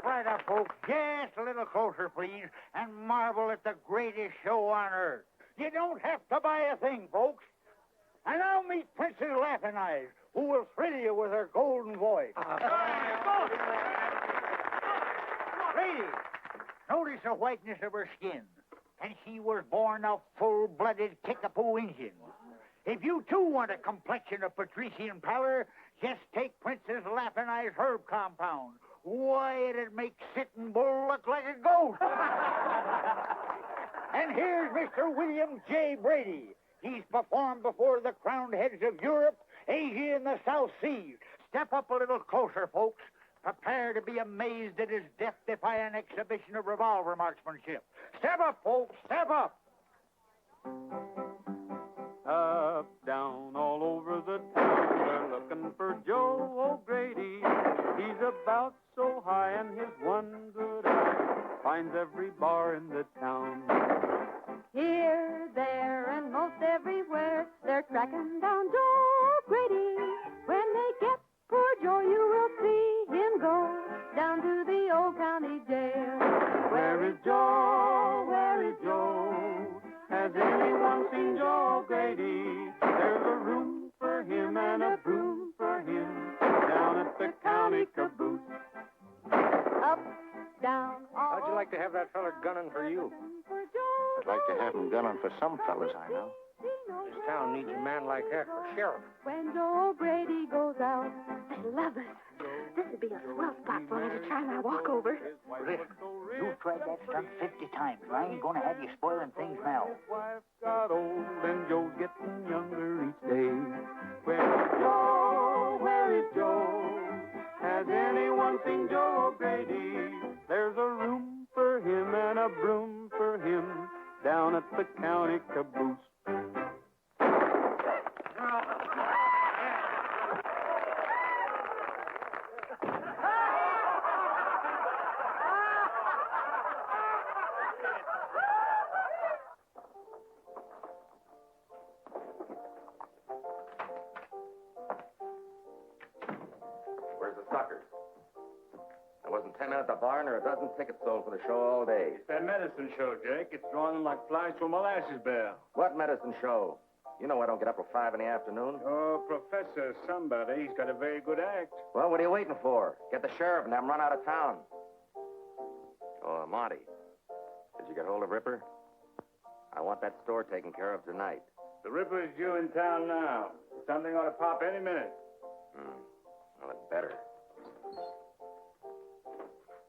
right up, folks. Just a little closer, please, and marvel at the greatest show on earth. You don't have to buy a thing, folks. And now meet Princess Laughing Eyes, who will thrill you with her golden voice. Ladies, notice the whiteness of her skin. And she was born a full-blooded Kickapoo Indian. If you, too, want a complexion of patrician pallor, just take Princess Laughing Eyes Herb Compound. Why, it'd make Sitting Bull look like a goat. And here's Mr. William J. Brady. He's performed before the crowned heads of Europe, Asia, and the South Seas. Step up a little closer, folks. Prepare to be amazed at his death-defying exhibition of revolver marksmanship. Step up, folks, step up. Up, down, all over the town, they're looking for Joe O'Grady. He's about so high, and his one good eye finds every bar in the town. Here, there, and most everywhere, they're tracking down Joe O'Grady. When they get poor Joe, you will see him go down to the old county jail. Where is Joe? Where is Joe? Has anyone seen Joe O'Grady? There's a room for him and a broom for him down at the county caboose. Up, down, all How'd you like to have that fella gunning for you? I'd like to have him gunning for some fellas I know. This town needs a man like that for sheriff. When Joe O'Grady goes out. I love it. This would be a swell spot for me to try my walkover. Listen, you've tried that stunt 50 times, and I ain't going to have you spoiling things now. His wife got old and Joe's getting younger each day. Where is Joe? Where is Joe? Has anyone seen Joe O'Grady? There's a room for him and a broom for him down at the county caboose. Where's the suckers? There wasn't 10 men at the barn or a dozen tickets sold for the show all day. It's that medicine show, Jake. It's drawing them like flies to a molasses barrel. What medicine show? You know I don't get up till 5 in the afternoon. Oh, Professor somebody. He's got a very good act. Well, what are you waiting for? Get the sheriff and have him run out of town. Oh, Monte, did you get hold of Ripper? I want that store taken care of tonight. The Ripper's due in town now. Something ought to pop any minute. Well, it better.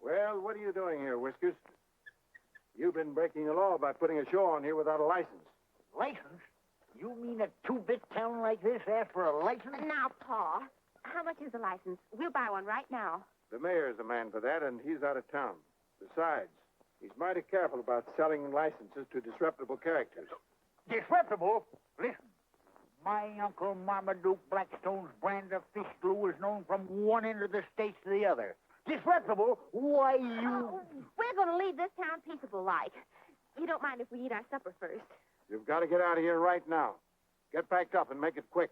Well, what are you doing here, Whiskers? You've been breaking the law by putting a show on here without a license. License? You mean a two-bit town like this asks for a license? Now, Pa, how much is the license? We'll buy one right now. The mayor's the man for that, and he's out of town. Besides, he's mighty careful about selling licenses to disreputable characters. Disreputable? Listen, my Uncle Marmaduke Blackstone's brand of fish glue is known from one end of the states to the other. Disreputable? Why, you... We're going to leave this town peaceable-like. You don't mind if we eat our supper first? You've got to get out of here right now. Get packed up and make it quick.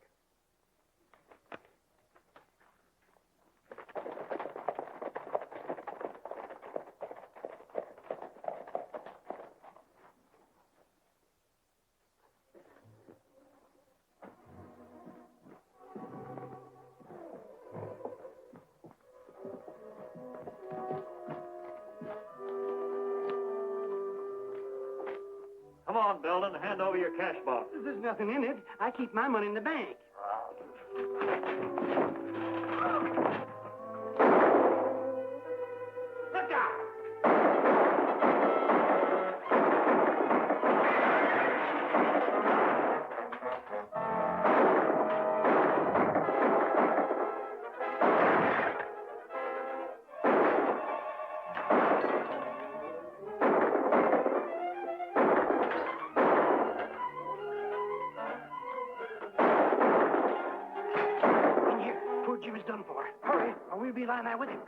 Come on, Belden. Hand over your cash box. There's nothing in it. I keep my money in the bank. Look out! Jim is done for. Hurry, or we'll be lying there with him.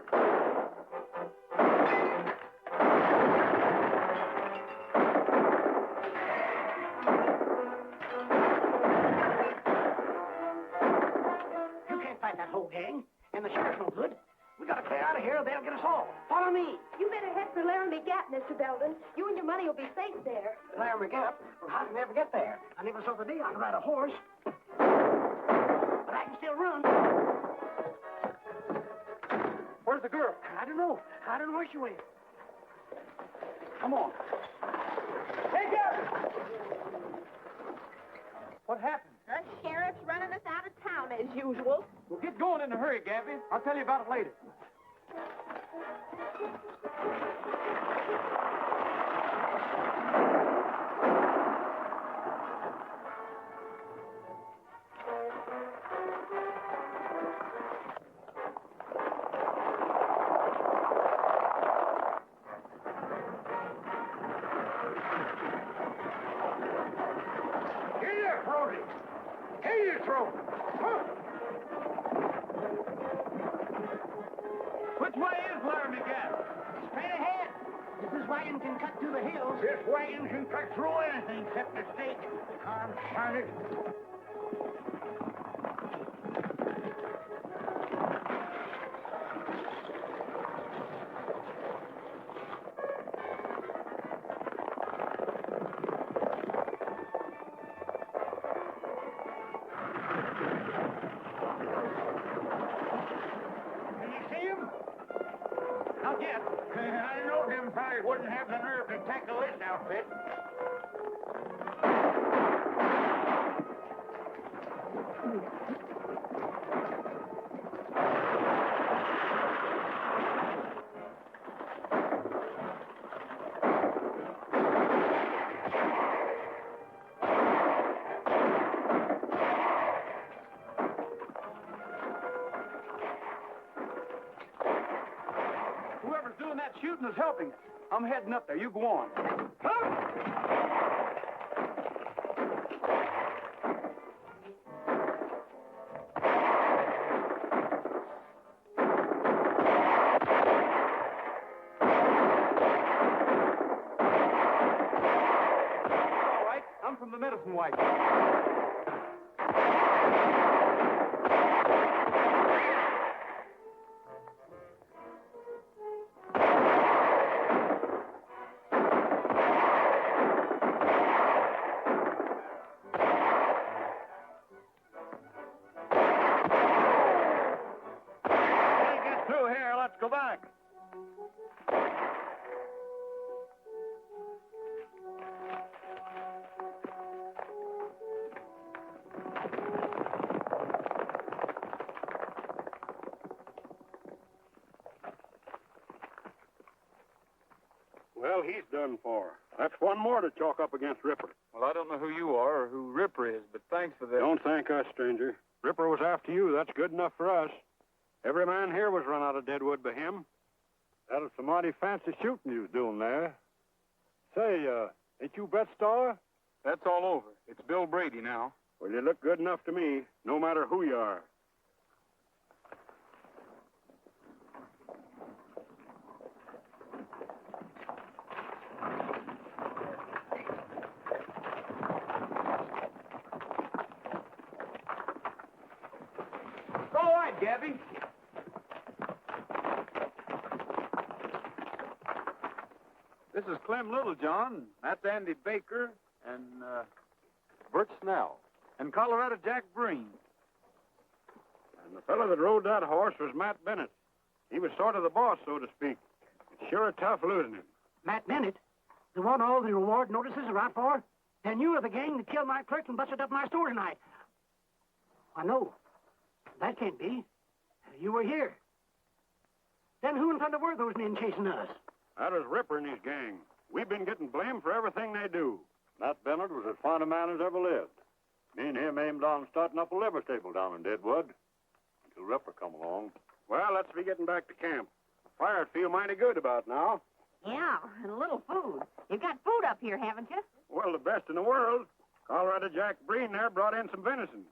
You can't fight that whole gang, and the sheriff's no good. We gotta clear out of here or they'll get us all. Follow me. You better head for Laramie Gap, Mr. Belden. You and your money will be safe there. Laramie Gap? Well, how did I ever get there? I never saw the day I could ride a horse. But I can still run. Where's the girl? I don't know. I don't know where she went. Come on. Hey, Gabby! What happened? The sheriff's running us out of town as usual. Well, get going in a hurry, Gabby. I'll tell you about it later. Which way is Laramie Gap? Straight ahead. If this wagon can cut through the hills. This wagon can cut through anything except the stake. Confound it. I know them fellas wouldn't have the nerve to tackle this outfit. Whoever's doing that shooting is helping us. I'm heading up there. You go on. All right. I'm from the medicine wagon. Let's go back. Well, he's done for. That's one more to chalk up against Ripper. Well, I don't know who you are or who Ripper is, but thanks for that. Don't thank us, stranger. Ripper was after you. That's good enough for us. Every man here was run out of Deadwood by him. That was some mighty fancy shooting you was doing there. Say, ain't you Bet Star? That's all over. It's Bill Brady now. Well, you look good enough to me, no matter who you are. All right, Gabby. This is Clem Littlejohn. That's Andy Baker and Bert Snell and Colorado Jack Breen. And the fellow that rode that horse was Matt Bennett. He was sort of the boss, so to speak. It's sure tough losing him. Matt Bennett? The one all the reward notices are out for? Then you are the gang that killed my clerk and busted up my store tonight. I know. That can't be. You were here. Then who in thunder were those men chasing us? That was Ripper and his gang. We've been getting blamed for everything they do. Matt Bennett was as fine a man as ever lived. Me and him aimed on starting up a liver stable down in Deadwood until Ripper come along. Well, let's be getting back to camp. Fire'd feel mighty good about now. Yeah, and a little food. You've got food up here, haven't you? Well, the best in the world. Colorado Jack Breen there brought in some venison.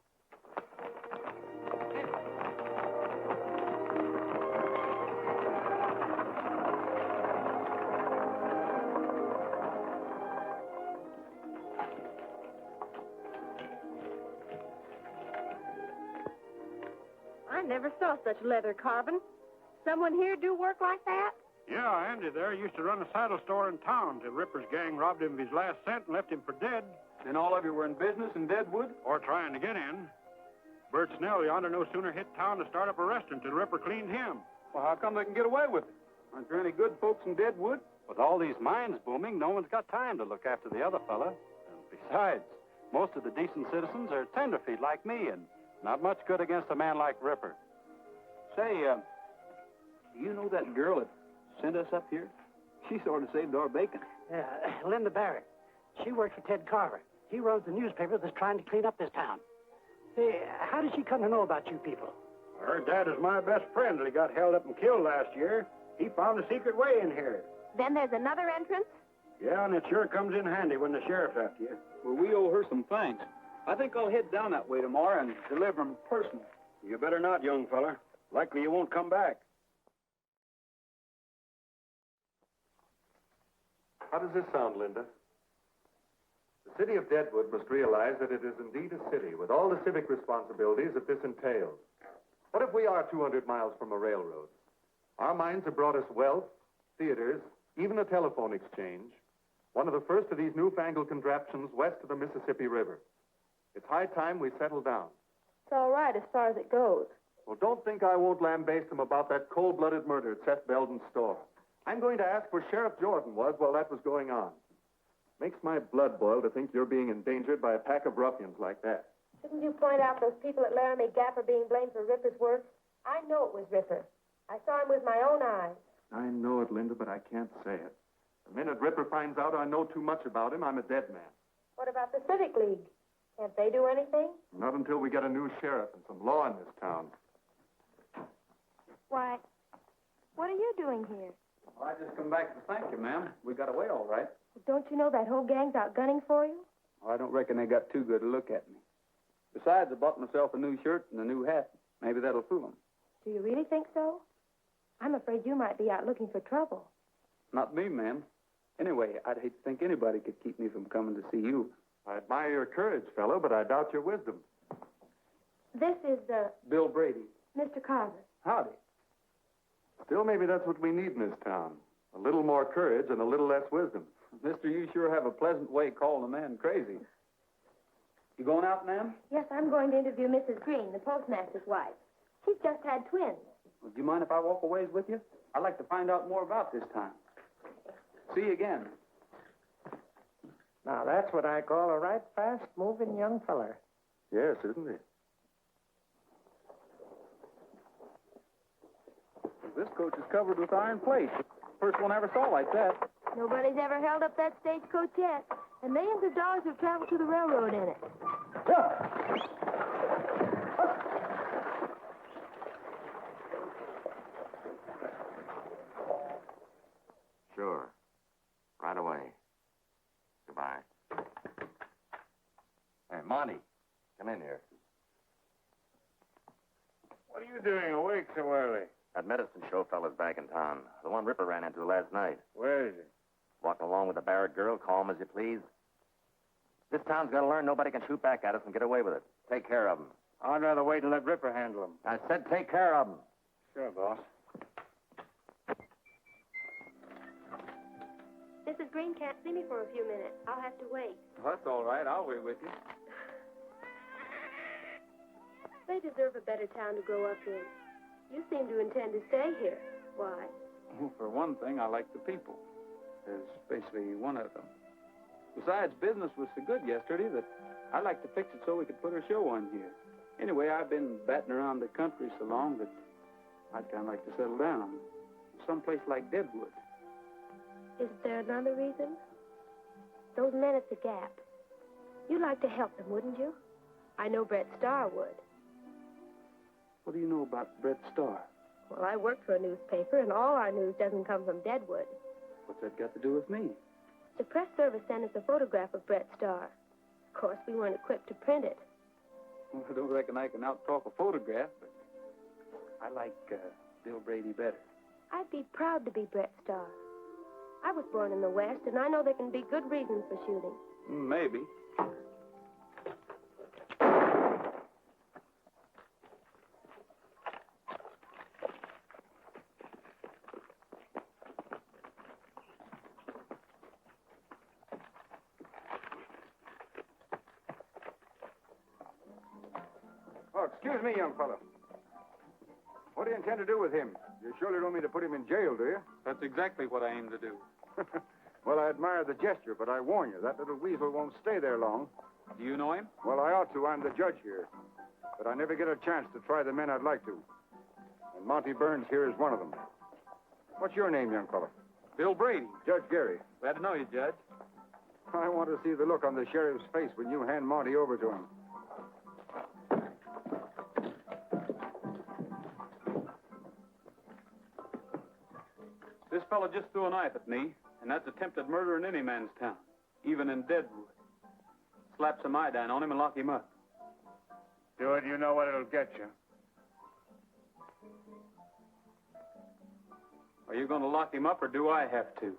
I never saw such leather carving. Someone here do work like that? Yeah, Andy there used to run a saddle store in town till Ripper's gang robbed him of his last cent and left him for dead. And all of you were in business in Deadwood? Or trying to get in. Bert Snell yonder no sooner hit town to start up a restaurant till Ripper cleaned him. Well, how come they can get away with it? Aren't there any good folks in Deadwood? With all these mines booming, no one's got time to look after the other fella. And besides, most of the decent citizens are tenderfeet like me, and not much good against a man like Ripper. Say, you know that girl that sent us up here? She sort of saved our bacon. Linda Barrett. She works for Ted Carver. He runs the newspaper that's trying to clean up this town. Say, how did she come to know about you people? Her dad is my best friend till he got held up and killed last year. He found a secret way in here. Then there's another entrance? Yeah, and it sure comes in handy when the sheriff's after you. Well, we owe her some thanks. I think I'll head down that way tomorrow and deliver them personally. You better not, young fella. Likely you won't come back. How does this sound, Linda? The city of Deadwood must realize that it is indeed a city with all the civic responsibilities that this entails. What if we are 200 miles from a railroad? Our mines have brought us wealth, theaters, even a telephone exchange, one of the first of these newfangled contraptions west of the Mississippi River. It's high time we settle down. It's all right as far as it goes. Well, don't think I won't lambaste them about that cold-blooded murder at Seth Belden's store. I'm going to ask where Sheriff Jordan was while that was going on. Makes my blood boil to think you're being endangered by a pack of ruffians like that. Shouldn't you point out those people at Laramie Gap are being blamed for Ripper's work? I know it was Ripper. I saw him with my own eyes. I know it, Linda, but I can't say it. The minute Ripper finds out I know too much about him, I'm a dead man. What about the Civic League? Can't they do anything? Not until we get a new sheriff and some law in this town. Why, what are you doing here? Well, I just come back to thank you, ma'am. We got away all right. Don't you know that whole gang's out gunning for you? Oh, I don't reckon they got too good a look at me. Besides, I bought myself a new shirt and a new hat. Maybe that'll fool them. Do you really think so? I'm afraid you might be out looking for trouble. Not me, ma'am. Anyway, I'd hate to think anybody could keep me from coming to see you. I admire your courage, fellow, but I doubt your wisdom. This is Bill Brady. Mr. Carver. Howdy. Still, maybe that's what we need in this town. A little more courage and a little less wisdom. Mister, you sure have a pleasant way calling a man crazy. You going out, ma'am? Yes, I'm going to interview Mrs. Green, the postmaster's wife. She's just had twins. Well, do you mind if I walk a ways with you? I'd like to find out more about this time. See you again. Now, that's what I call a right fast-moving young feller. Yes, isn't he? This coach is covered with iron plate. First one I ever saw like that. Nobody's ever held up that stagecoach yet. And millions of dollars have traveled to the railroad in it. Sure. Right away. Goodbye. Hey, Monte, come in here. What are you doing awake so early? That medicine show fella's back in town. The one Ripper ran into last night. Where is he? Walking along with the Barrett girl, calm as you please. This town's got to learn nobody can shoot back at us and get away with it. Take care of them. I'd rather wait and let Ripper handle him. I said take care of them. Sure, boss. Mrs. Green can't see me for a few minutes. I'll have to wait. Well, that's all right. I'll wait with you. They deserve a better town to grow up in. You seem to intend to stay here. Why? Well, for one thing, I like the people. Especially one of them. Besides, business was so good yesterday that I'd like to fix it so we could put a show on here. Anyway, I've been batting around the country so long that I'd kind of like to settle down. Someplace like Deadwood. Isn't there another reason? Those men at the Gap. You'd like to help them, wouldn't you? I know Brett Starr would. What do you know about Brett Starr? Well, I work for a newspaper, and all our news doesn't come from Deadwood. What's that got to do with me? The press service sent us a photograph of Brett Starr. Of course, we weren't equipped to print it. Well, I don't reckon I can out-talk a photograph, but I like Bill Brady better. I'd be proud to be Brett Starr. I was born in the West, and I know there can be good reasons for shooting. Maybe. Excuse me, young fellow. What do you intend to do with him? You surely don't mean to put him in jail, do you? That's exactly what I aim to do. Well, I admire the gesture, but I warn you, that little weasel won't stay there long. Do you know him? Well, I ought to. I'm the judge here. But I never get a chance to try the men I'd like to. And Monte Burns here is one of them. What's your name, young fellow? Bill Brady. Judge Gary. Glad to know you, Judge. I want to see the look on the sheriff's face when you hand Monte over to him. This fellow just threw a knife at me, and that's attempted murder in any man's town, even in Deadwood. Slap some iodine on him and lock him up. Do it, you know what it'll get you. Are you going to lock him up, or do I have to?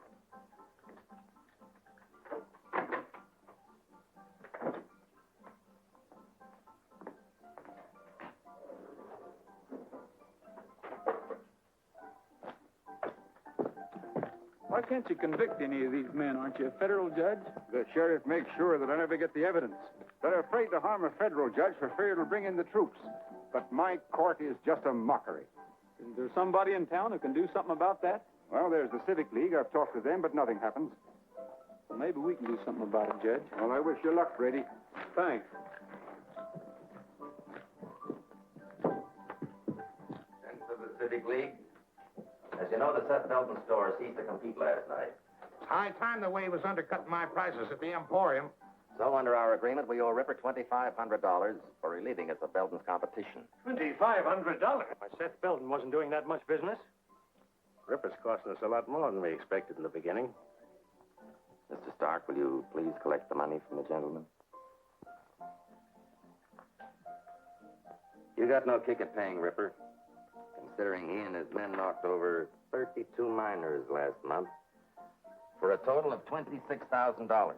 Why can't you convict any of these men? Aren't you a federal judge? The sheriff makes sure that I never get the evidence. They're afraid to harm a federal judge for fear it'll bring in the troops. But my court is just a mockery. Is there somebody in town who can do something about that? Well, there's the Civic League. I've talked to them, but nothing happens. Well, maybe we can do something about it, Judge. Well, I wish you luck, Brady. Thanks. And to the Civic League. As you know, the Seth Belton store ceased to compete last night. High time the way he was undercutting my prices at the Emporium. So, under our agreement, we owe Ripper $2,500 for relieving us of Belton's competition. $2,500? Why, Seth Belton wasn't doing that much business. Ripper's costing us a lot more than we expected in the beginning. Mr. Stark, will you please collect the money from the gentleman? You got no kick at paying Ripper, considering he and his men knocked over 32 miners last month for a total of $26,000, of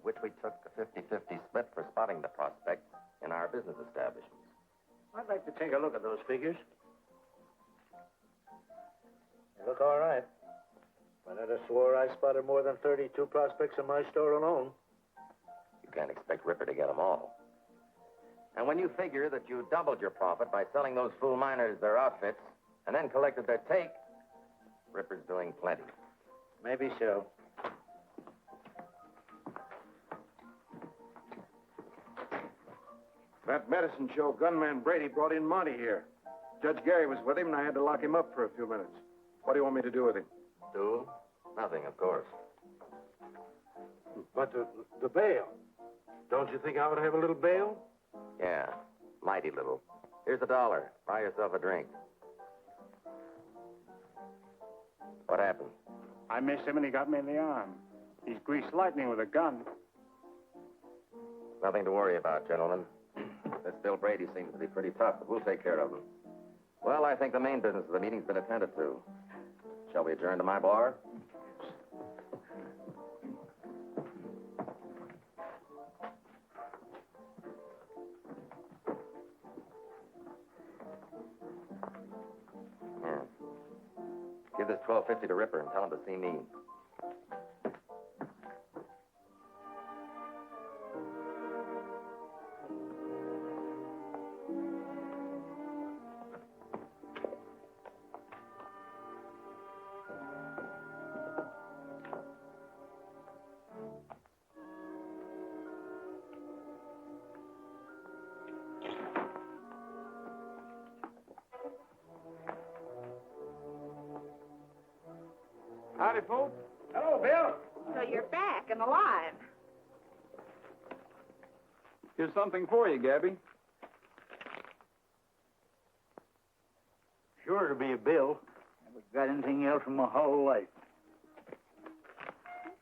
which we took a 50-50 split for spotting the prospect in our business establishments. I'd like to take a look at those figures. They look all right. But I'd have swore I spotted more than 32 prospects in my store alone. You can't expect Ripper to get them all. And when you figure that you doubled your profit by selling those fool miners their outfits and then collected their take, Ripper's doing plenty. Maybe so. That medicine show gunman Brady brought in Monte here. Judge Gary was with him, and I had to lock him up for a few minutes. What do you want me to do with him? Do? Nothing, of course. But the bail. Don't you think I ought to have a little bail? Yeah, mighty little. Here's $1. Buy yourself a drink. What happened? I missed him and he got me in the arm. He's greased lightning with a gun. Nothing to worry about, gentlemen. This Bill Brady seems to be pretty tough, but we'll take care of him. Well, I think the main business of the meeting's been attended to. Shall we adjourn to my bar? Here. Give this $12.50 to Ripper and tell him to see me. Howdy, folks. Hello, Bill. So you're back and alive. Here's something for you, Gabby. Sure to be a bill. Never got anything else in my whole life.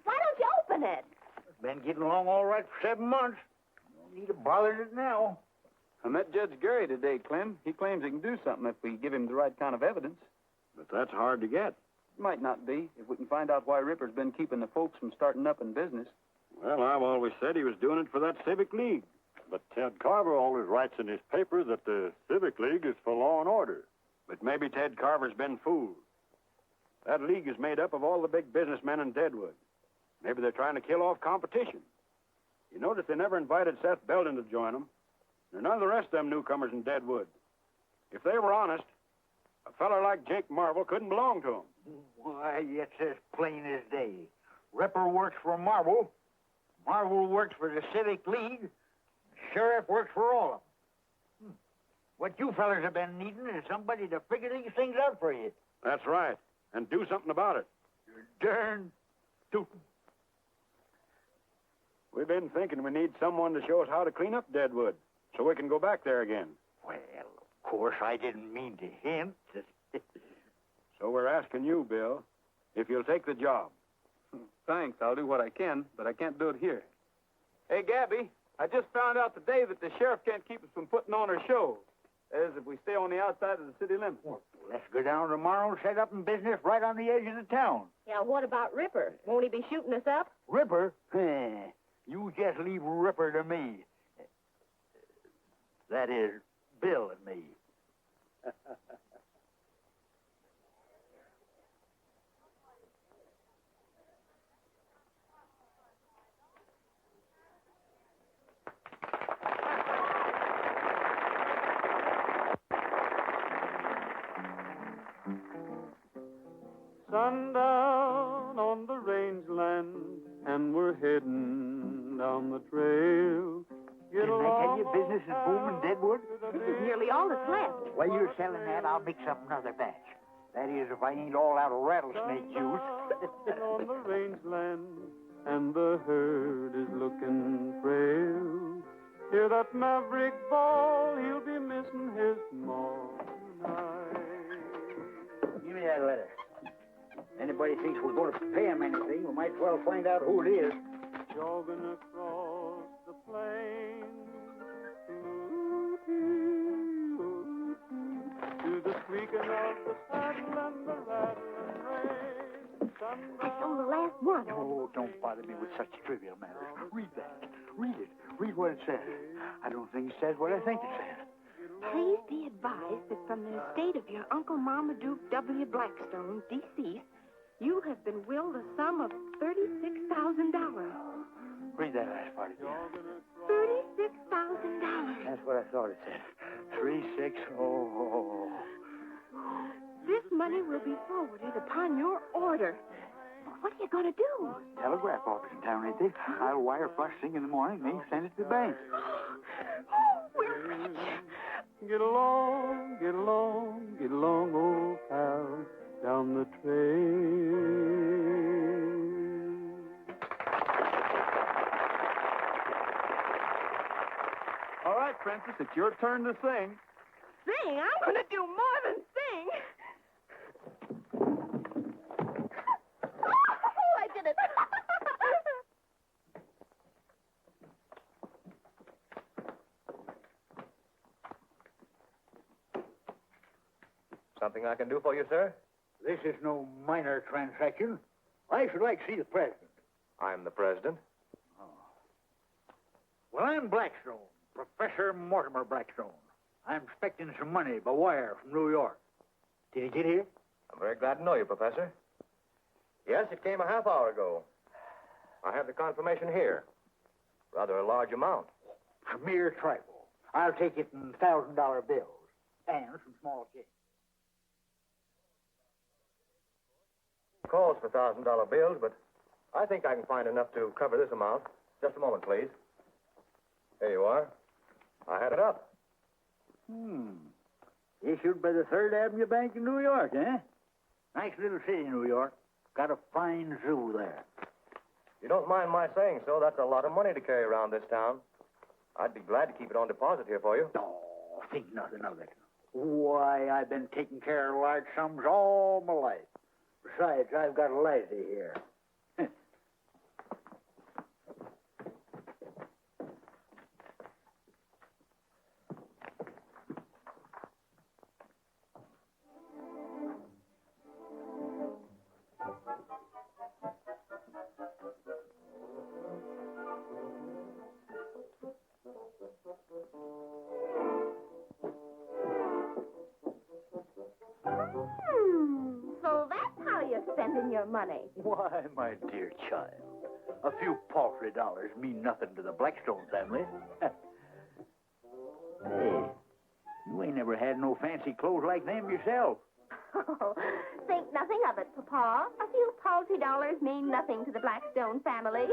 Why don't you open it? Been getting along all right for 7 months. No need of bothering it now. I met Judge Gary today, Clem. He claims he can do something if we give him the right kind of evidence. But that's hard to get. It might not be, if we can find out why Ripper's been keeping the folks from starting up in business. Well, I've always said he was doing it for that Civic League. But Ted Carver always writes in his paper that the Civic League is for law and order. But maybe Ted Carver's been fooled. That league is made up of all the big businessmen in Deadwood. Maybe they're trying to kill off competition. You notice they never invited Seth Belton to join them. They're none of the rest of them newcomers in Deadwood. If they were honest, a feller like Jake Marvel couldn't belong to 'em. Why, it's as plain as day. Ripper works for Marvel. Marvel works for the Civic League. Sheriff works for all of them. What you fellers have been needing is somebody to figure these things out for you. That's right. And do something about it. You're darn tootin'. We've been thinking we need someone to show us how to clean up Deadwood so we can go back there again. Well, of course, I didn't mean to hint. So we're asking you, Bill, if you'll take the job. Thanks. I'll do what I can, but I can't do it here. Hey, Gabby, I just found out today that the sheriff can't keep us from putting on our show. That is, if we stay on the outside of the city limits. Well, let's go down tomorrow and set up in business right on the edge of the town. Yeah, what about Ripper? Won't he be shooting us up? Ripper? You just leave Ripper to me. That is, Bill and me. Sundown on the rangeland, and we're heading down the trail. Didn't I tell you business is booming Deadwood? This is nearly all that's left. While you're selling that, I'll mix up another batch. That is, if I ain't all out of rattlesnake juice. On the rangeland, and the herd is looking frail. Hear that maverick bawl, he'll be missing his maw tonight. Give me that letter. Anybody thinks we're going to pay him anything, we might as well find out who it is. Jogging across the plain, to the squeaking of the saddle and the rattling rein. I saw the last one. Oh, don't bother me with such trivial matters. Read that. Read it. Read what it says. I don't think it says what I think it says. Please be advised that from the estate of your Uncle Marmaduke W. Blackstone, deceased, you have been willed a sum of $36,000. Read that last part again. $36,000. That's what I thought it said. 3600. This money will be forwarded upon your order. What are you going to do? Telegraph office in town, ain't they? I'll wire first thing in the morning, they send it to the bank. Oh, we're rich. Get along, get along, get along, old pal, down the trail. All right, Princess, it's your turn to sing. Sing? I'm going to do more than sing. Oh, I did it. Something I can do for you, sir? This is no minor transaction. I should like to see the president. I'm the president. Oh. Well, I'm Blackstone, Professor Mortimer Blackstone. I'm expecting some money by wire from New York. Did he get here? I'm very glad to know you, Professor. Yes, it came a half hour ago. I have the confirmation here. Rather a large amount. A mere trifle. I'll take it in $1,000 bills and some small change. Calls for $1,000 bills, but I think I can find enough to cover this amount. Just a moment, please. There you are. I had it up. Issued by the Third Avenue Bank in New York, eh? Nice little city, New York. Got a fine zoo there. You don't mind my saying so, that's a lot of money to carry around this town. I'd be glad to keep it on deposit here for you. Oh, think nothing of it. Why, I've been taking care of large sums all my life. Besides, I've got a lassie here. So that's how you're spending your money. Why, my dear child, a few paltry dollars mean nothing to the Blackstone family. Hey, you ain't never had no fancy clothes like them yourself. Oh, think nothing of it, Papa. A few paltry dollars mean nothing to the Blackstone family.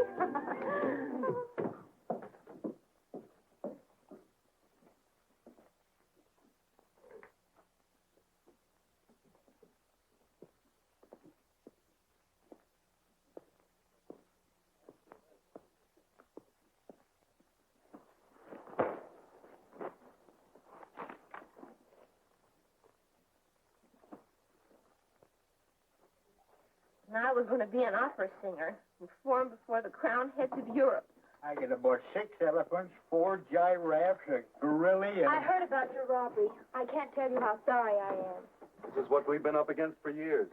I was going to be an opera singer and perform before the crowned heads of Europe. I get about 6 elephants, 4 giraffes, a gorilla, and... I heard about your robbery. I can't tell you how sorry I am. This is what we've been up against for years.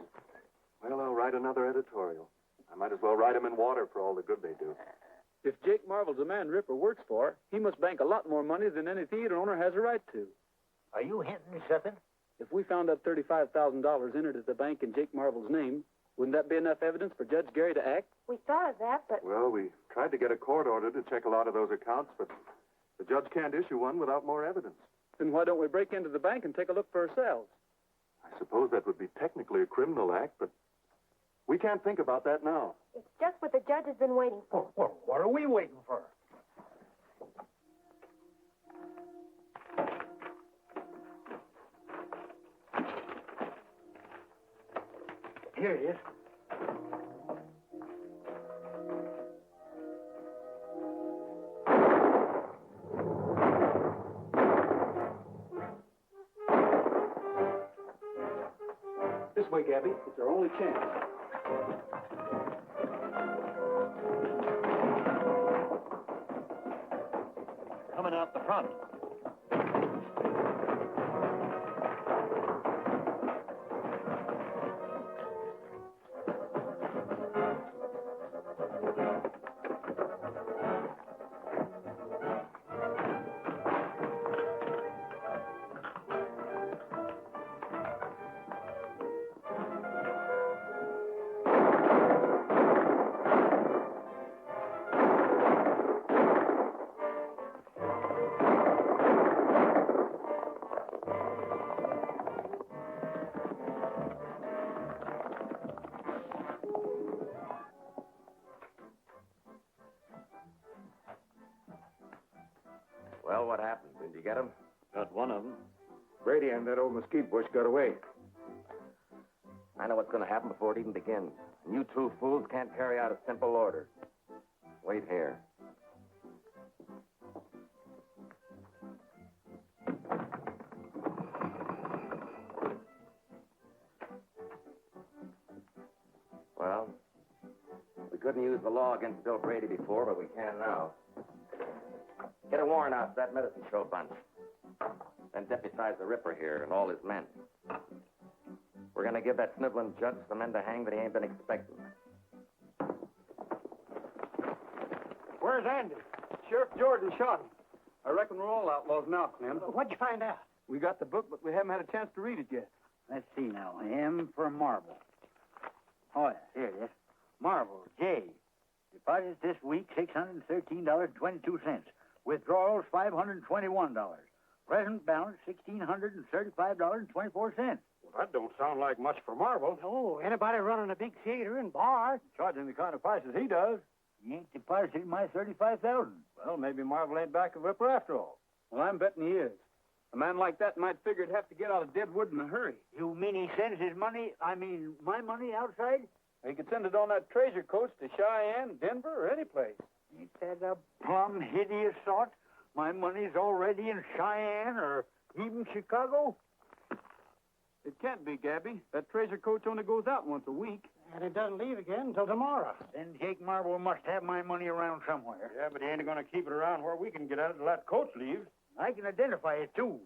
Well, I'll write another editorial. I might as well write them in water for all the good they do. If Jake Marvel's the man Ripper works for, he must bank a lot more money than any theater owner has a right to. Are you hinting at something? If we found that $35,000 entered at the bank in Jake Marvel's name, wouldn't that be enough evidence for Judge Gary to act? We thought of that, but... Well, we tried to get a court order to check a lot of those accounts, but the judge can't issue one without more evidence. Then why don't we break into the bank and take a look for ourselves? I suppose that would be technically a criminal act, but we can't think about that now. It's just what the judge has been waiting for. Well, what are we waiting for? Here it is. This way, Gabby. It's our only chance. Coming out the front. Well, what happened? Did you get him? Got one of them. Brady and that old mesquite bush got away. I know what's going to happen before it even begins. And you two fools can't carry out a simple order. Wait here. Well, we couldn't use the law against Bill Brady before, but we can now. Get a warrant out for that medicine show bunch. Then deputize the Ripper here and all his men. We're going to give that sniveling judge some men to hang that he ain't been expecting. Where's Andy? Sheriff Jordan shot him. I reckon we're all outlaws now, Clem. What'd you find out? We got the book, but we haven't had a chance to read it yet. Let's see now. M for Marble. Oh, yeah, here it is. Marble, J. Deposits this week, $613.22. Withdrawals, $521. Present balance, $1,635.24. Well, that don't sound like much for Marble. Oh, anybody running a big theater and bar? Charging the kind of prices he does. He ain't deposited my $35,000. Well, maybe Marble ain't back of Ripper after all. Well, I'm betting he is. A man like that might figure he'd have to get out of Deadwood in a hurry. You mean he sends his money, my money outside? He could send it on that treasure coach to Cheyenne, Denver, or any place. Ain't that a plumb hideous thought? My money's already in Cheyenne or even Chicago? It can't be, Gabby. That treasure coach only goes out once a week. And it doesn't leave again until tomorrow. Then Jake Marble must have my money around somewhere. Yeah, but he ain't going to keep it around where we can get at it till that coach leaves. I can identify it, too.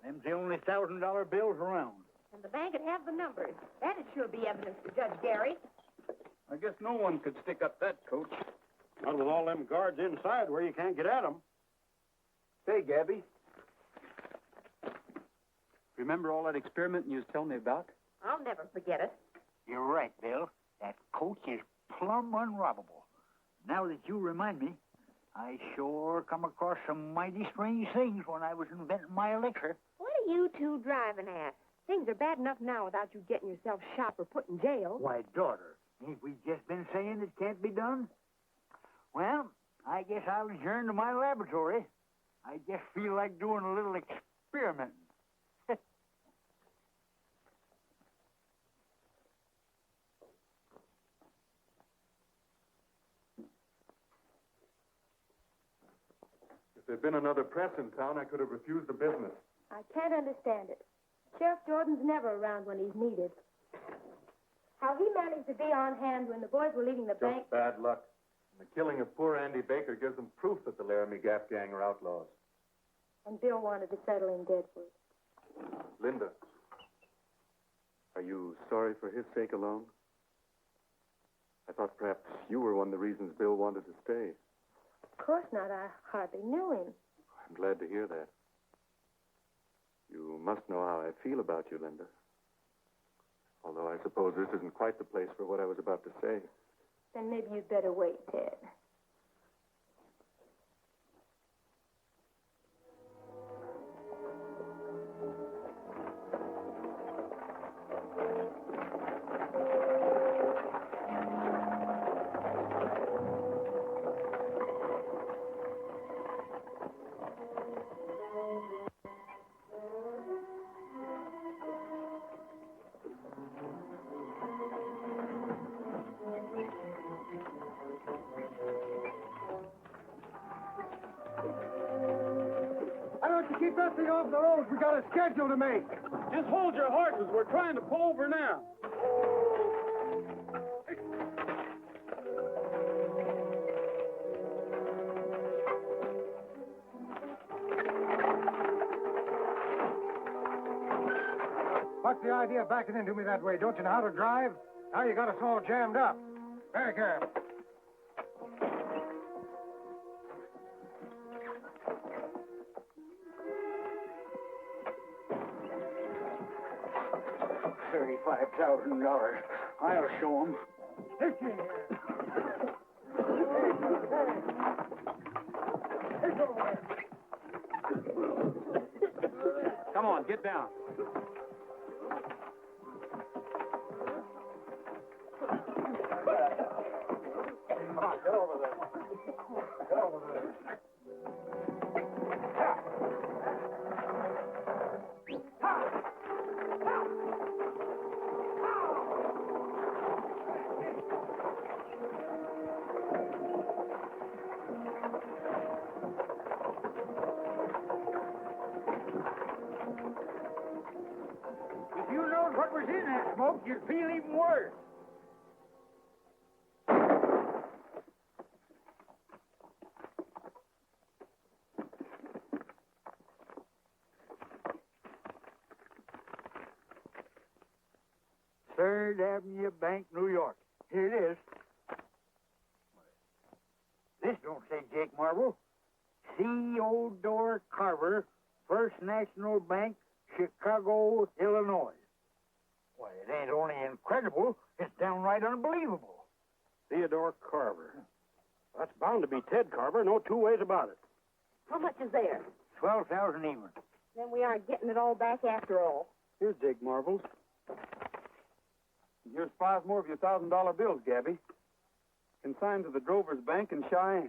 Them's the only $1,000 bills around. And the bank would have the numbers. That'd sure be evidence to Judge Gary. I guess no one could stick up that coach. Not with all them guards inside where you can't get at them. Say, Gabby. Remember all that experiment you was telling me about? I'll never forget it. You're right, Bill. That coach is plumb unrobbable. Now that you remind me, I sure come across some mighty strange things when I was inventing my elixir. What are you two driving at? Things are bad enough now without you getting yourself shot or put in jail. Why, daughter, ain't we just been saying it can't be done? Well, I guess I'll adjourn to my laboratory. I just feel like doing a little experimenting. If there'd been another press in town, I could have refused the business. I can't understand it. Sheriff Jordan's never around when he's needed. How he managed to be on hand when the boys were leaving the bank. Just bad luck. And the killing of poor Andy Baker gives them proof that the Laramie Gap gang are outlaws. And Bill wanted to settle in Deadwood. Linda, are you sorry for his sake alone? I thought perhaps you were one of the reasons Bill wanted to stay. Of course not. I hardly knew him. I'm glad to hear that. You must know how I feel about you, Linda. Although I suppose this isn't quite the place for what I was about to say. Then maybe you'd better wait, Ted. Keep that thing off the road. We got a schedule to make. Just hold your horses. We're trying to pull over now. What's the idea of backing into me that way? Don't you know how to drive? Now you got us all jammed up. Very good. $35,000. I'll show them. Come on, get down. Come on, get over there. Get over there. If you knowed what was in that smoke, you'd feel even worse. Third Avenue Bank, New York. Here it is. This don't say Jake Marvel. Theodore Carver, First National Bank, Chicago, Illinois. Why, it ain't only incredible, it's downright unbelievable. Theodore Carver. That's bound to be Ted Carver, no two ways about it. How much is there? 12,000 even. Then we aren't getting it all back after all. Here's Jake Marvel's. Here's 5 more of your $1,000 bills, Gabby. Consigned to the Drovers Bank in Cheyenne.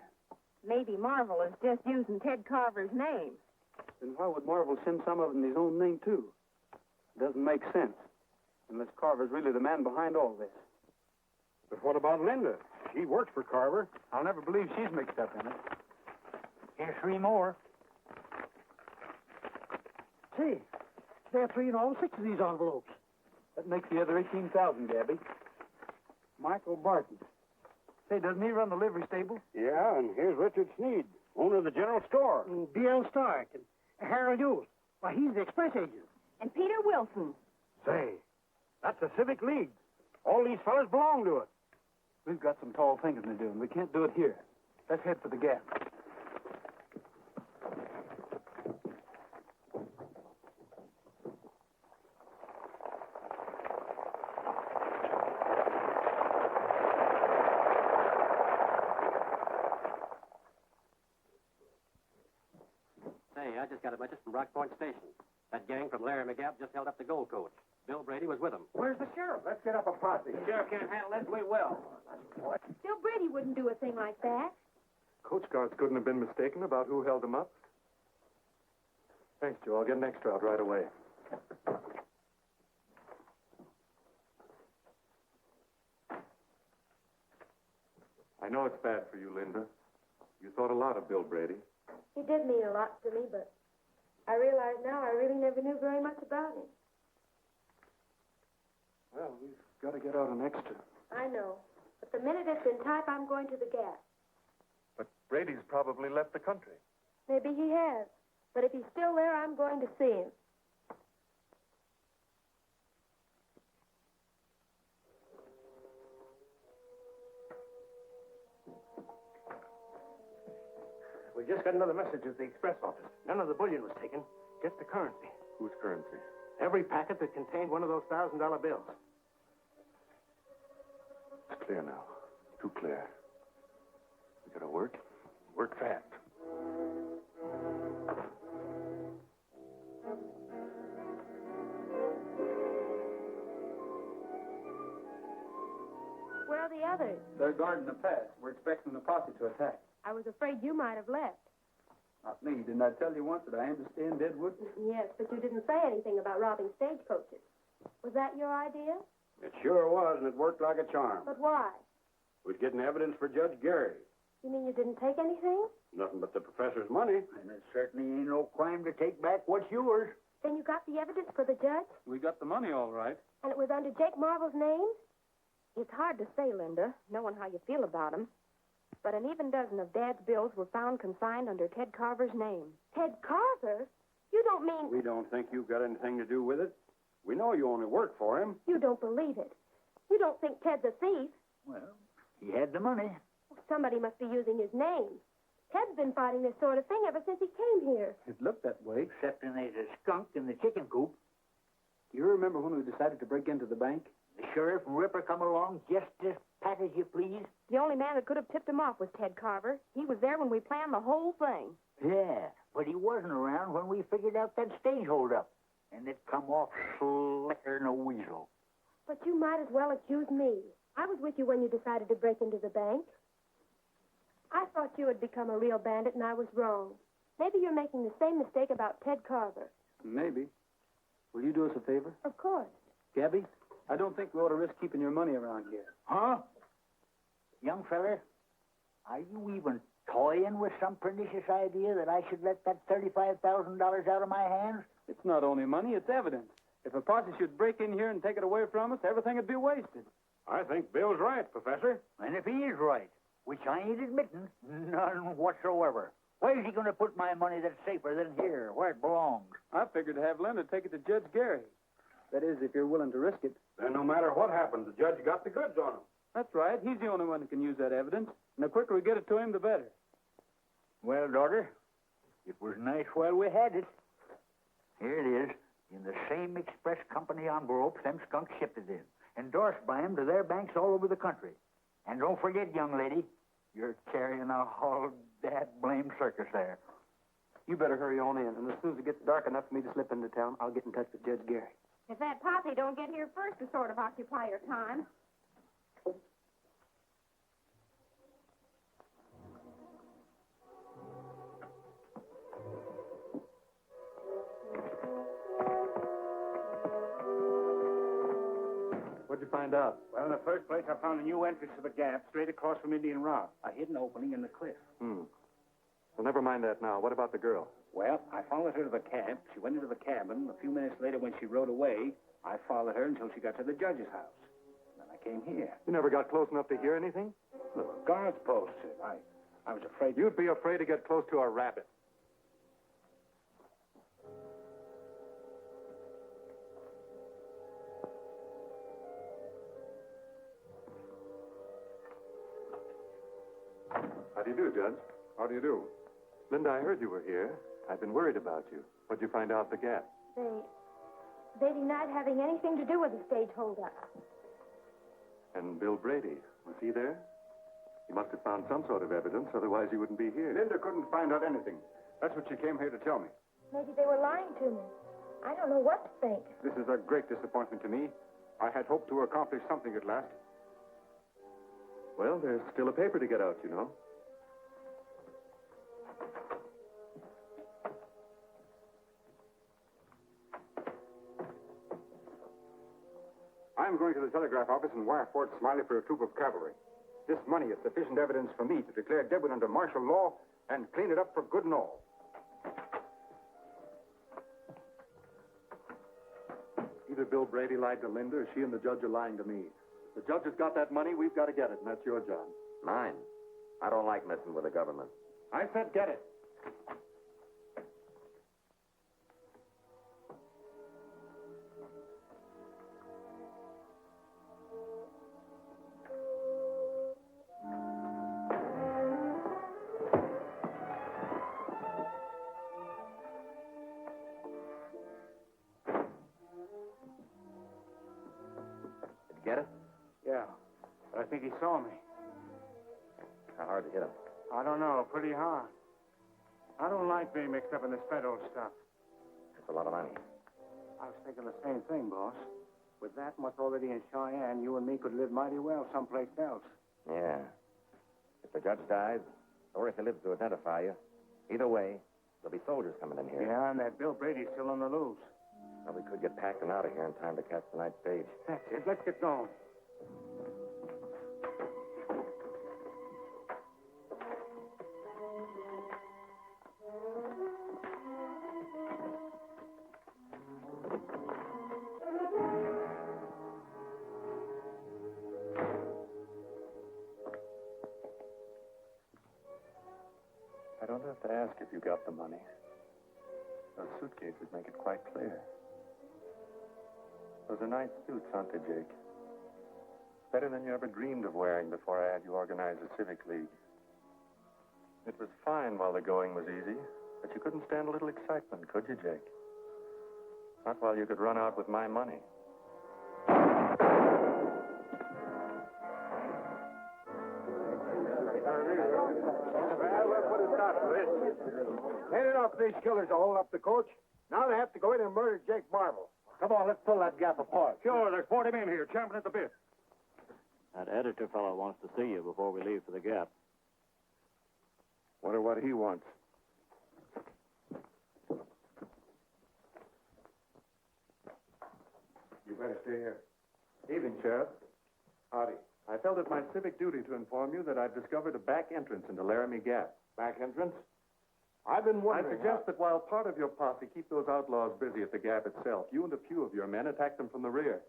Maybe Marvel is just using Ted Carver's name. Then why would Marvel send some of it in his own name, too? It doesn't make sense. Unless Carver's really the man behind all this. But what about Linda? She works for Carver. I'll never believe she's mixed up in it. Here's 3 more. Say, there are 3 in all 6 of these envelopes. That makes the other 18,000, Gabby. Michael Barton. Say, doesn't he run the livery stable? Yeah, and here's Richard Sneed, owner of the general store. And B.L. Stark and Harold Hughes. Why, he's the express agent. And Peter Wilson. Say, that's the Civic League. All these fellas belong to it. We've got some tall thinking to do, and we can't do it here. Let's head for the Gap. Hey, I just got a message from Rock Point Station. That gang from Larry McGabb just held up the gold coach. Bill Brady was with them. Where's the sheriff? Let's get up a posse. The sheriff can't handle this. We will. Bill Brady wouldn't do a thing like that. Coach guards couldn't have been mistaken about who held them up. Thanks, Joe. I'll get an extra out right away. I know it's bad for you, Linda. You thought a lot of Bill Brady. He did mean a lot to me, but I realize now I really never knew very much about him. Well, we've got to get out an extra. I know. But the minute it's in type, I'm going to the Gap. But Brady's probably left the country. Maybe he has. But if he's still there, I'm going to see him. We just got another message at the express office. None of the bullion was taken, just the currency. Whose currency? Every packet that contained one of those $1,000 bills. It's clear now. Too clear. We gotta work fast. Where are the others? They're guarding the pass. We're expecting the posse to attack. I was afraid you might have left. Not me. Didn't I tell you once that I aim to stay in Deadwood? Yes, but you didn't say anything about robbing stagecoaches. Was that your idea? It sure was, and it worked like a charm. But why? We're getting evidence for Judge Gary. You mean you didn't take anything? Nothing but the professor's money. And it certainly ain't no crime to take back what's yours. Then you got the evidence for the judge? We got the money all right. And it was under Jake Marvel's name? It's hard to say, Linda, knowing how you feel about him. But an even dozen of Dad's bills were found consigned under Ted Carver's name. Ted Carver? You don't mean... We don't think you've got anything to do with it. We know you only work for him. You don't believe it. You don't think Ted's a thief. Well, he had the money. Somebody must be using his name. Ted's been fighting this sort of thing ever since he came here. It looked that way. Excepting there's a skunk in the chicken coop. Do you remember when we decided to break into the bank? The sheriff and Ripper come along just as pat as you please. The only man that could have tipped him off was Ted Carver. He was there when we planned the whole thing. Yeah, but he wasn't around when we figured out that stage holdup. And it come off slicker than a weasel. But you might as well accuse me. I was with you when you decided to break into the bank. I thought you had become a real bandit, and I was wrong. Maybe you're making the same mistake about Ted Carver. Maybe. Will you do us a favor? Of course. Gabby, I don't think we ought to risk keeping your money around here. Huh? Young feller, are you even toying with some pernicious idea that I should let that $35,000 out of my hands? It's not only money, it's evidence. If a posse should break in here and take it away from us, everything would be wasted. I think Bill's right, Professor. And if he is right, which I ain't admitting, none whatsoever, where's he going to put my money that's safer than here, where it belongs? I figured to have Linda take it to Judge Gary. That is, if you're willing to risk it. Then no matter what happens, the judge got the goods on him. That's right. He's the only one who can use that evidence. And the quicker we get it to him, the better. Well, daughter, it was nice while we had it. Here it is, in the same express company envelope them skunks shipped it in, endorsed by them to their banks all over the country. And don't forget, young lady, you're carrying a whole dad-blame circus there. You better hurry on in, and as soon as it gets dark enough for me to slip into town, I'll get in touch with Judge Gary. If that posse don't get here first to sort of occupy your time. What'd you find out? Well, in the first place, I found a new entrance to the Gap straight across from Indian Rock. A hidden opening in the cliff. Well, never mind that now. What about the girl? Well, I followed her to the camp. She went into the cabin. A few minutes later, when she rode away, I followed her until she got to the judge's house. Then I came here. You never got close enough to hear anything? The guards posted. I was afraid... You'd be afraid to get close to a rabbit. How do you do, Judge? How do you do? Linda, I heard you were here. I've been worried about you. What'd you find out at the Gap? They denied having anything to do with the stage holdup. And Bill Brady, was he there? He must have found some sort of evidence, otherwise he wouldn't be here. Linda couldn't find out anything. That's what she came here to tell me. Maybe they were lying to me. I don't know what to think. This is a great disappointment to me. I had hoped to accomplish something at last. Well, there's still a paper to get out, you know. I'm going to the telegraph office and wire Fort Smiley for a troop of cavalry. This money is sufficient evidence for me to declare Deadwood under martial law and clean it up for good and all. Either Bill Brady lied to Linda or she and the judge are lying to me. The judge has got that money, we've got to get it, and that's your job. Mine. I don't like messing with the government. I said get it. Get it? Yeah, but I think he saw me. How hard to hit him? I don't know, pretty hard. I don't like being mixed up in this federal stuff. That's a lot of money. I was thinking the same thing, boss. With that much already in Cheyenne, you and me could live mighty well someplace else. Yeah. If the judge dies, or if he lives to identify you, either way, there'll be soldiers coming in here. Yeah, and that Bill Brady's still on the loose. Well, we could get packed and out of here in time to catch the night stage. That's it. Let's get going. I don't have to ask if you got the money. Those suitcases make it quite clear. Those are nice suits, aren't they, Jake? Better than you ever dreamed of wearing before I had you organize a civic league. It was fine while the going was easy, but you couldn't stand a little excitement, could you, Jake? Not while you could run out with my money. Well, we'll put a stop to this. Ain't enough of these killers to hold up the coach. Now they have to go in and murder Jake Marvel. Come on, let's pull that gap apart. Sure, there's 40 men here, champing at the bit. That editor fellow wants to see you before we leave for the Gap. Wonder what he wants. You better stay here. Evening, Sheriff. Howdy. I felt it my civic duty to inform you that I've discovered a back entrance into Laramie Gap. Back entrance? I've been wondering. I suggest that while part of your posse keep those outlaws busy at the Gap itself, you and a few of your men attack them from the rear.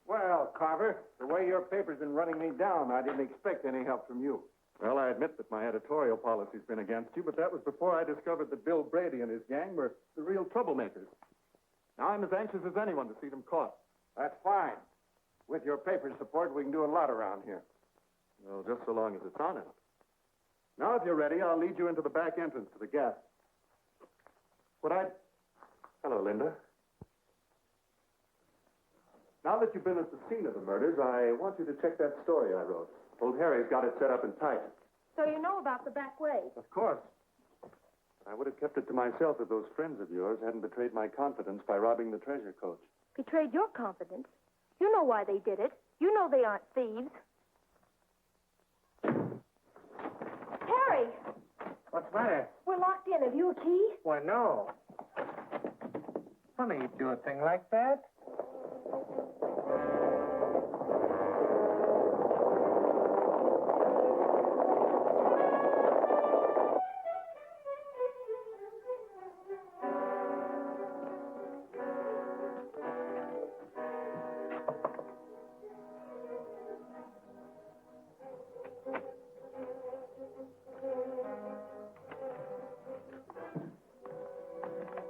Well, Carver, the way your paper's been running me down, I didn't expect any help from you. Well, I admit that my editorial policy's been against you, but that was before I discovered that Bill Brady and his gang were the real troublemakers. Now I'm as anxious as anyone to see them caught. That's fine. With your paper's support, we can do a lot around here. Well, just so long as it's honest. Now, if you're ready, I'll lead you into the back entrance to the Gap. Hello, Linda. Now that you've been at the scene of the murders, I want you to check that story I wrote. Old Harry's got it set up and tight. So you know about the back way? Of course. I would have kept it to myself if those friends of yours hadn't betrayed my confidence by robbing the treasure coach. Betrayed your confidence? You know why they did it. You know they aren't thieves. Harry! What's the matter? We're locked in. Have you a key? Why, no. Funny you'd do a thing like that.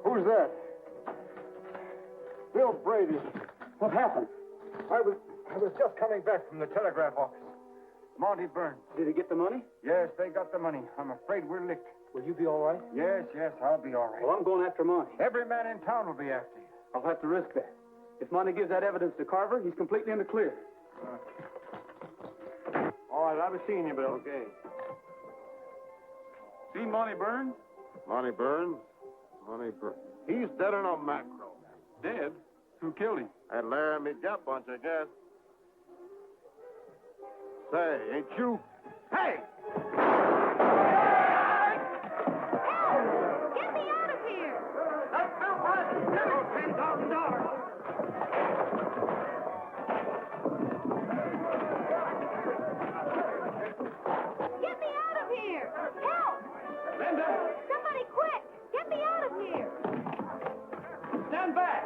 Who's that? Bill Brady. What happened? I was just coming back from the telegraph office. Monte Burns. Did he get the money? Yes, they got the money. I'm afraid we're licked. Will you be all right? Yes, I'll be all right. Well, I'm going after Monte. Every man in town will be after you. I'll have to risk that. If Monte gives that evidence to Carver, he's completely in the clear. All right, I'll be seeing you, Bill. Okay. Seen Monte Burns? Monte Burns? Honey, he's dead on a macro. Dead? Who killed him? That Laramie Gap bunch, I guess. Say, ain't you? Hey! Get me out of here! That's Bill Bradley. $10,000. Get me out of here! Help! Linda! Somebody quick! Get me out of here! Stand back!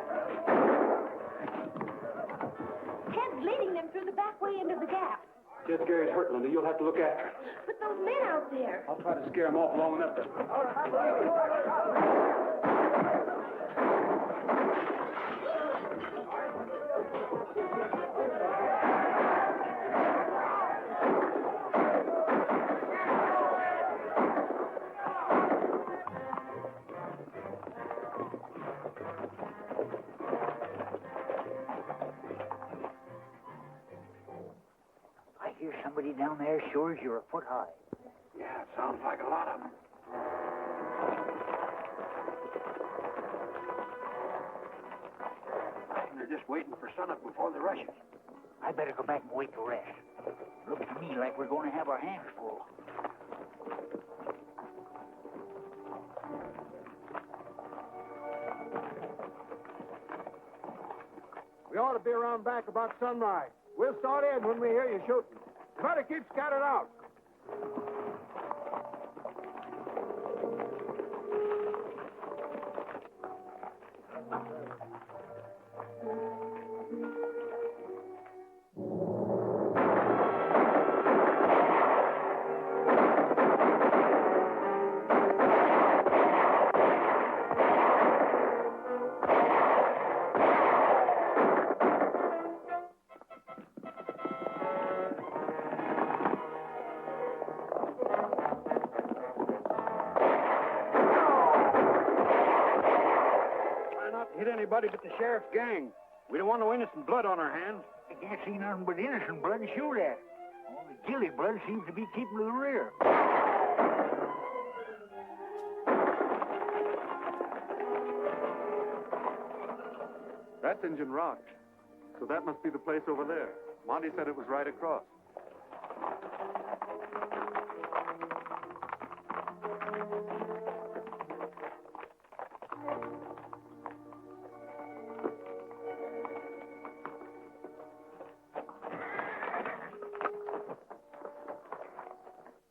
Ted's leading them through the back way into the gap. Just Gary's hurt, Linda. You'll have to look after him. But those men out there. I'll try to scare him off long enough to... I hear somebody down there sure as you're a foot high. Yeah, it sounds like a lot of them. They're just waiting for sunup before they rush us. I better go back and wait to rest. Looks to me like we're going to have our hands full. We ought to be around back about sunrise. We'll start in when we hear you shooting. You better keep scattered out. Hit anybody but the sheriff's gang. We don't want no innocent blood on our hands. I can't see nothing but innocent blood to shoot at. All the guilty blood seems to be keeping to the rear. That's Injun Rock. So that must be the place over there. Monte said it was right across.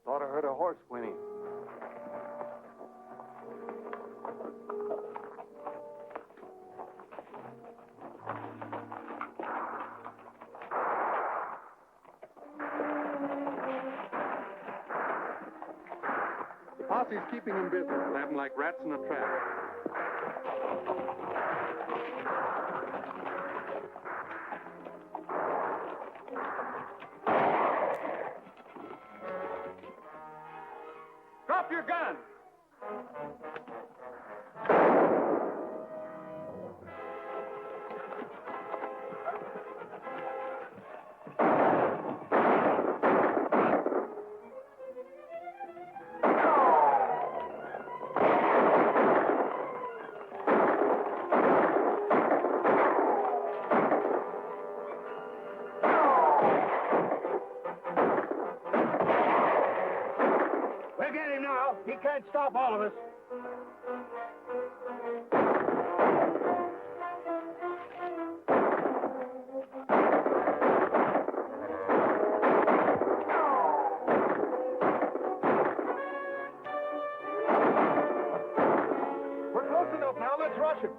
Thought I heard a horse whinny. The posse's keeping them busy. We'll have them like rats in a trap. Drop your gun! We'll get him now. He can't stop all of us. We're close enough now. Let's rush him.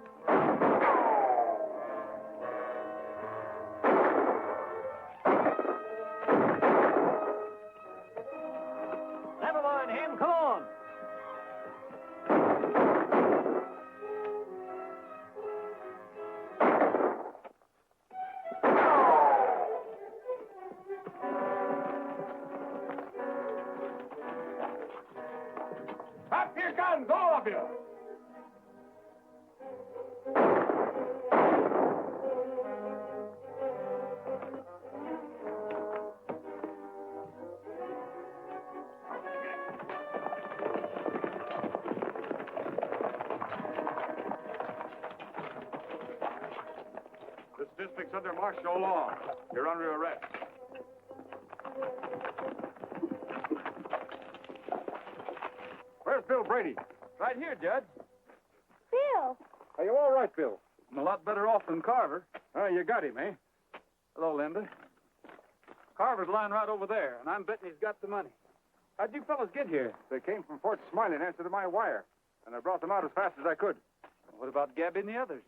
Never mind him. Come on. Drop your guns, all of you. It's under martial law. You're under arrest. Where's Bill Brady? Right here, Judge. Bill! Are you all right, Bill? I'm a lot better off than Carver. You got him, eh? Hello, Linda. Carver's lying right over there, and I'm betting he's got the money. How'd you fellas get here? They came from Fort Smiley in answer to my wire, and I brought them out as fast as I could. What about Gabby and the others?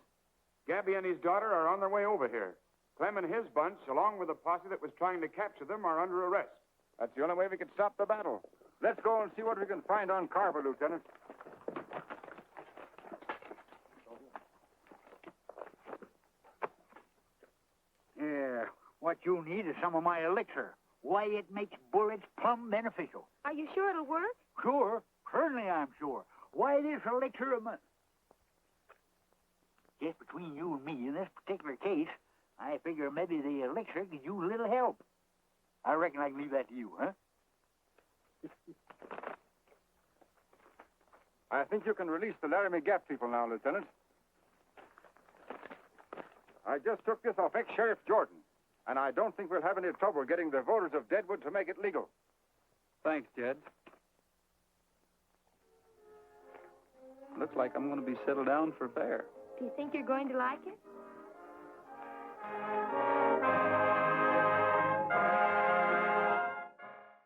Gabby and his daughter are on their way over here. Clem and his bunch, along with the posse that was trying to capture them, are under arrest. That's the only way we can stop the battle. Let's go and see what we can find on Carver, Lieutenant. Yeah, what you need is some of my elixir. Why, it makes bullets plumb beneficial. Are you sure it'll work? Sure. Certainly I'm sure. Why, this elixir of mine... Just between you and me, in this particular case, I figure maybe the elixir could use a little help. I reckon I can leave that to you, huh? I think you can release the Laramie Gap people now, Lieutenant. I just took this off ex-Sheriff Jordan, and I don't think we'll have any trouble getting the voters of Deadwood to make it legal. Thanks, Judge. Looks like I'm going to be settled down for fair. Do you think you're going to like it?